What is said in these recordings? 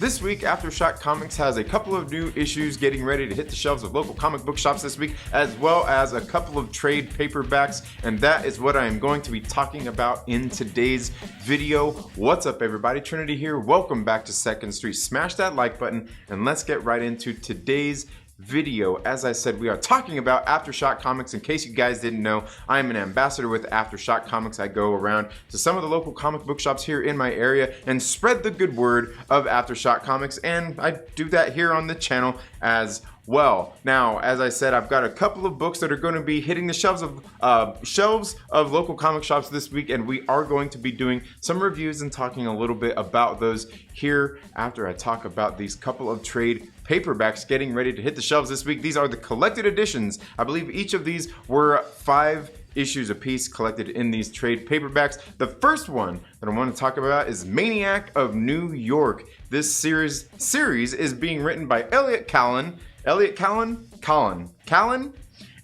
This week, AfterShock Comics has a couple of new issues getting ready to hit the shelves of local comic book shops this week, as well as a couple of trade paperbacks, and that is what I am going to be talking about in today's video. What's up, everybody? Trinity here. Welcome back to Second Street. Smash that like button, and let's get right into today's video. As I said, we are talking about AfterShock Comics. In case you guys didn't know, I am an ambassador with AfterShock Comics. I go around to some of the local comic book shops here in my area and spread the good word of AfterShock Comics, and I do that here on the channel as well. Now, as I said, I've got a couple of books that are going to be hitting the shelves of local comic shops this week, and we are going to be doing some reviews and talking a little bit about those here after I talk about these couple of trade paperbacks getting ready to hit the shelves this week. These are the collected editions. I believe each of these were 5 issues apiece collected in these trade paperbacks. The first one that I want to talk about is Maniac of New York. This series is being written by Elliot Callan,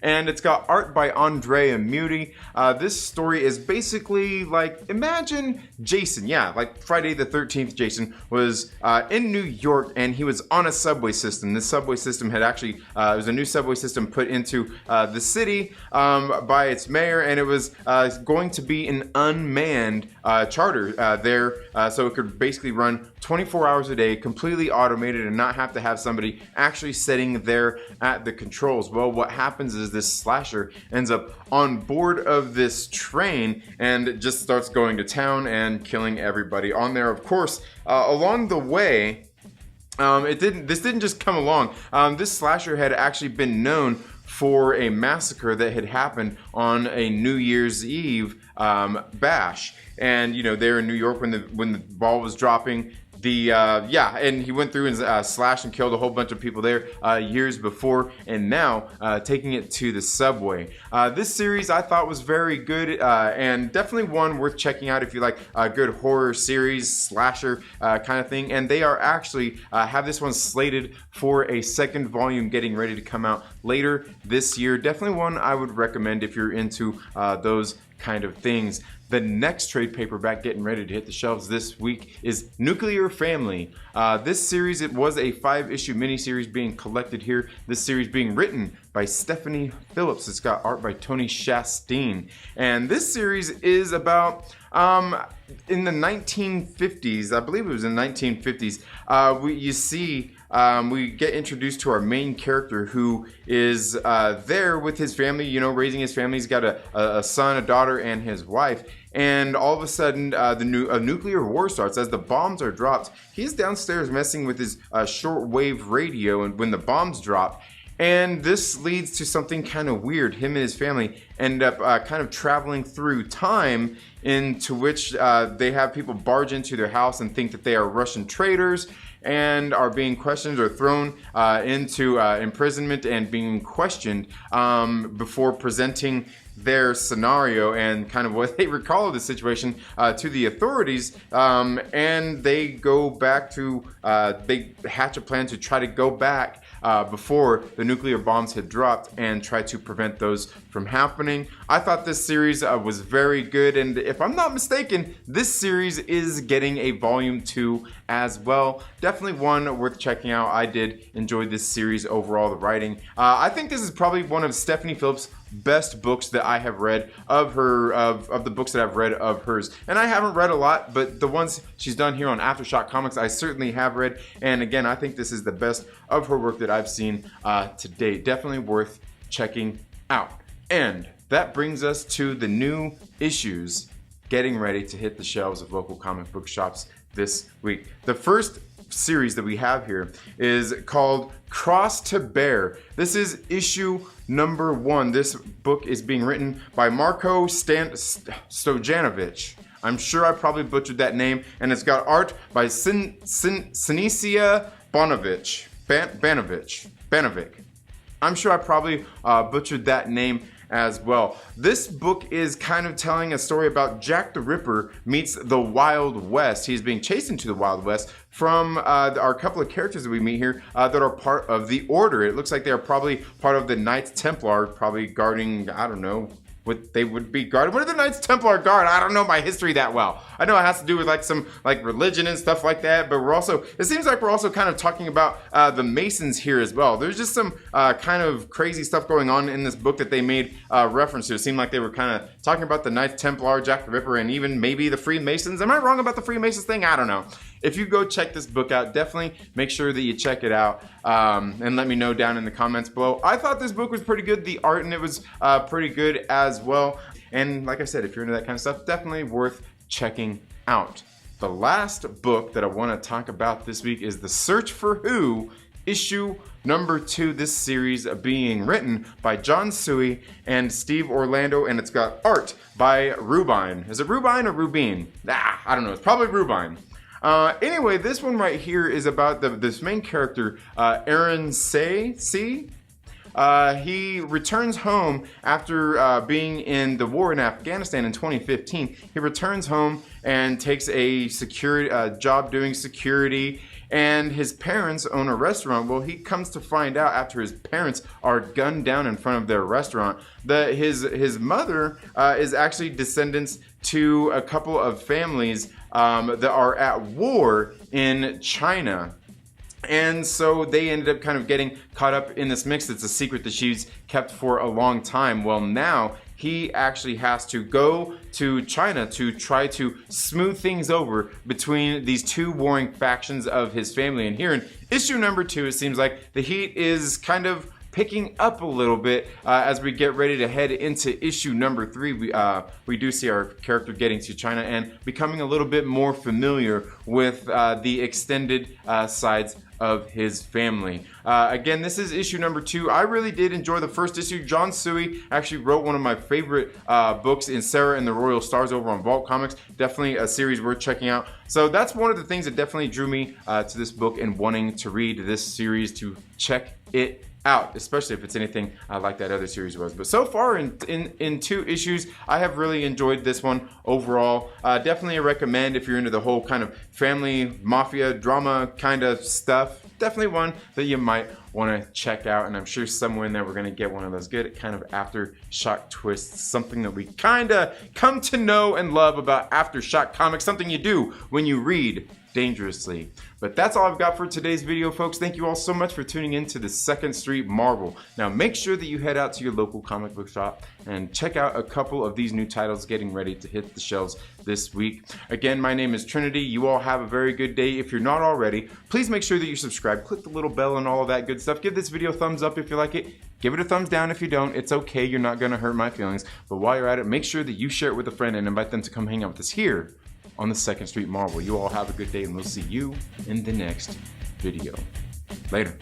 and it's got art by Andrea Muti. This story is basically like, imagine Jason, like Friday the 13th Jason was in New York, and he was on a subway system. This subway system had actually, it was a new subway system put into the city by its mayor, and it was going to be an unmanned charter there, so it could basically run 24 hours a day, completely automated, and not have to have somebody actually sitting there at the controls. Well, what happens is this slasher ends up on board of this train and just starts going to town and killing everybody on there. Of course, along the way, this didn't just come along. This slasher had actually been known for a massacre that had happened on a New Year's Eve bash, and there in New York when the ball was dropping. And he went through and slashed and killed a whole bunch of people there years before, and now taking it to the subway. This series I thought was very good, and definitely one worth checking out if you like a good horror series, slasher kind of thing. And they are actually have this one slated for a second volume getting ready to come out later this year. Definitely one I would recommend if you're into those kind of things. The next trade paperback getting ready to hit the shelves this week is Nuclear Family. This series, it was a 5-issue miniseries being collected here. This series being written by Stephanie Phillips. It's got art by Tony Chastain. And this series is about in the 1950s, I believe it was in the 1950s, we get introduced to our main character who is there with his family, raising his family. He's got a son, a daughter, and his wife. And all of a sudden, a nuclear war starts. As the bombs are dropped, he's downstairs messing with his shortwave radio, and when the bombs drop, and this leads to something kind of weird. Him and his family end up kind of traveling through time, into which they have people barge into their house and think that they are Russian traitors, and are being questioned or thrown into imprisonment and being questioned before presenting their scenario and kind of what they recall of the situation to the authorities, and they go back to they hatch a plan to try to go back before the nuclear bombs had dropped and try to prevent those from happening. I thought this series was very good, and if I'm not mistaken, this series is getting a volume 2 as well. Definitely one worth checking out. I did enjoy this series overall, the writing. I think this is probably one of Stephanie Phillips' best books that I have read of her, of the books that I've read of hers. And I haven't read a lot, but the ones she's done here on AfterShock Comics I certainly have read, and again, I think this is the best of her work that I've seen to date. Definitely worth checking out. And that brings us to the new issues getting ready to hit the shelves of local comic book shops this week. The first series that we have here is called Cross to Bear. This is issue number 1. This book is being written by Marko Stojanovic. I'm sure I probably butchered that name, and it's got art by Sinisia Banovic. I'm sure I probably butchered that name as well. This book is kind of telling a story about Jack the Ripper meets the Wild West. He's being chased into the Wild West from our couple of characters that we meet here that are part of the Order. It looks like they are probably part of the Knights Templar, probably guarding, I don't know, they would be guarded. What are the Knights Templar guard? I don't know my history that well. I know it has to do with like some like religion and stuff like that, but it seems like we're also kind of talking about the Masons here as well. There's just some kind of crazy stuff going on in this book that they made reference to. It seemed like they were kind of talking about the Knights Templar, Jack the Ripper, and even maybe the Freemasons. Am I wrong about the Freemasons thing? I don't know. If you go check this book out, definitely make sure that you check it out and let me know down in the comments below. I thought this book was pretty good. The art in it was pretty good as well. And like I said, if you're into that kind of stuff, definitely worth checking out. The last book that I want to talk about this week is The Search for Who, issue number 2. This series being written by John Suey and Steve Orlando, and it's got art by Rubine. Is it Rubine or Rubine? I don't know. It's probably Rubine. Anyway, this one right here is about this main character, Aaron C. He returns home after being in the war in Afghanistan in 2015. He returns home and takes a job doing security, and his parents own a restaurant. Well, he comes to find out after his parents are gunned down in front of their restaurant that his mother is actually descendants to a couple of families that are at war in China. And so they ended up kind of getting caught up in this mix. It's a secret that she's kept for a long time. Well, now he actually has to go to China to try to smooth things over between these two warring factions of his family. And here in issue number 2, it seems like the heat is kind of picking up a little bit as we get ready to head into issue number 3. We do see our character getting to China and becoming a little bit more familiar with the extended sides of his family. Again, this is issue number 2. I really did enjoy the first issue. John Suey actually wrote one of my favorite books in Sarah and the Royal Stars over on Vault Comics. Definitely a series worth checking out. So that's one of the things that definitely drew me to this book and wanting to read this series, to check it out, especially if it's anything like that other series was. But so far in 2 issues, I have really enjoyed this one overall. Definitely a recommend if you're into the whole kind of family mafia drama kind of stuff. Definitely one that you might want to check out, and I'm sure somewhere in there we're going to get one of those good kind of AfterShock twists, something that we kind of come to know and love about AfterShock Comics, something you do when you read dangerously. But that's all I've got for today's video, folks. Thank you all so much for tuning in to the 2nd Street Marvel. Now make sure that you head out to your local comic book shop and check out a couple of these new titles getting ready to hit the shelves this week. Again, my name is Trinity. You all have a very good day. If you're not already, please make sure that you subscribe, click the little bell and all of that good stuff. Give this video a thumbs up if you like it. Give it a thumbs down if you don't. It's okay. You're not going to hurt my feelings. But while you're at it, make sure that you share it with a friend and invite them to come hang out with us here on the 2nd Street Marvel. You all have a good day, and we'll see you in the next video. Later.